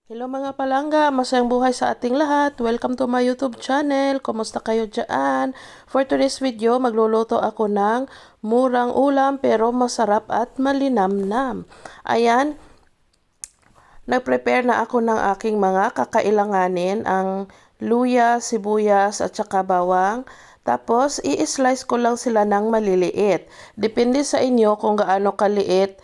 Hello mga palangga, masayang buhay sa ating lahat. Welcome to my YouTube channel. Kumusta kayo dyan? For today's video, magluluto ako ng murang ulam pero masarap at malinamnam. Ayan, nag-prepare na ako ng aking mga kakailanganin, ang luya, sibuyas at saka bawang. Tapos, i-slice ko lang sila ng maliliit. Depende sa inyo kung gaano kaliit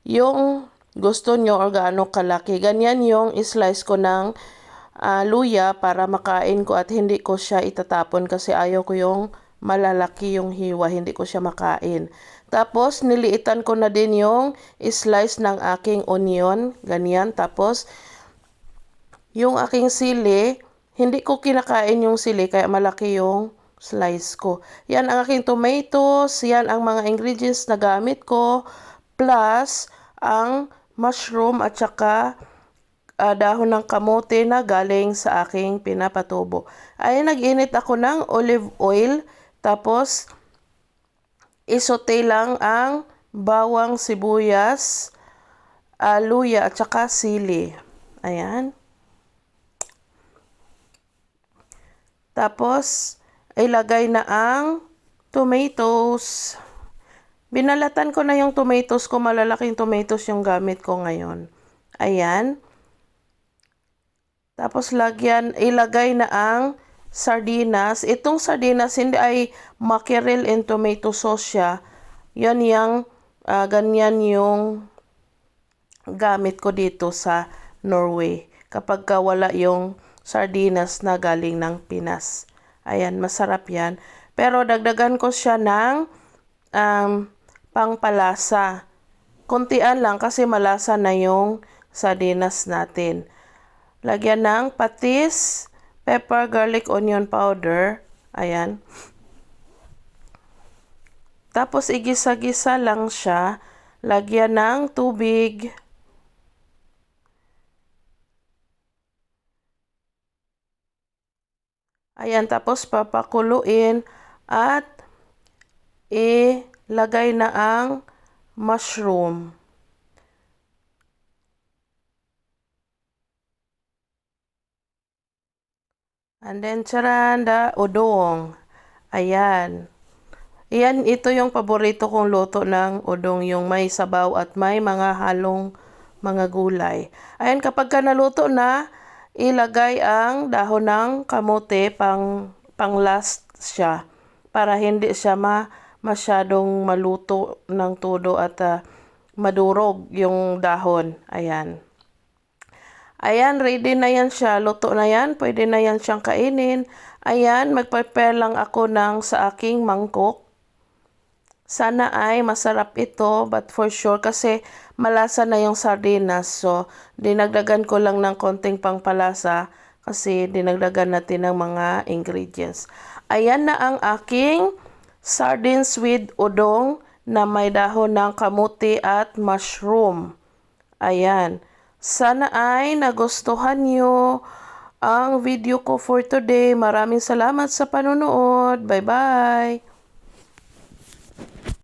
yung gusto nyo or gaano kalaki. Ganyan yung slice ko ng luya para makain ko at hindi ko siya itatapon kasi ayaw ko yung malalaki yung hiwa, hindi ko siya makain. Tapos niliitan ko na din yung slice ng aking onion, ganyan. Tapos yung aking sili, hindi ko kinakain yung sili kaya malaki yung slice ko. Yan ang aking tomatoes, yan ang mga ingredients na gamit ko, plus ang mushroom at saka dahon ng kamote na galing sa aking pinapatubo. Ay nag-init ako ng olive oil, tapos isote lang ang bawang, sibuyas, luya at saka sili. Ayan. Tapos ilagay na ang tomatoes. Binalatan ko na yung tomatoes ko, malalaking tomatoes yung gamit ko ngayon. Ayan. Tapos ilagay na ang sardinas. Itong sardinas hindi ay mackerel and tomato sauce siya. Yan yung ganyan yung gamit ko dito sa Norway. Kapag wala yung sardinas na galing ng Pinas. Ayan, masarap yan. Pero dagdagan ko siya ng pangpalasa. Kuntian lang kasi malasa na yung sardinas natin. Lagyan ng patis, pepper, garlic, onion powder. Ayan. Tapos igisa-gisa lang siya. Lagyan ng tubig. Ayan, tapos papakuluin at ilagay na ang mushroom. And then, charanda, udong. Ayan. Iyan, ito yung paborito kong luto ng udong, yung may sabaw at may mga halong mga gulay. Ayan, kapag ka naluto na, ilagay ang dahon ng kamote pang last siya para hindi siya masyadong maluto ng todo at madurog yung dahon. Ayan. Ayan, ready na yan siya. Luto na yan. Pwede na yan siyang kainin. Ayan, mag-prepare lang ako sa aking mangkok. Sana ay masarap ito, but for sure kasi malasa na yung sardinas. So, dinagdagan ko lang ng konting pangpalasa kasi dinagdagan natin ng mga ingredients. Ayan na ang aking sardines with udong na may dahon ng kamuti at mushroom. Ayan. Sana ay nagustuhan nyo ang video ko for today. Maraming salamat sa panonood. Bye-bye!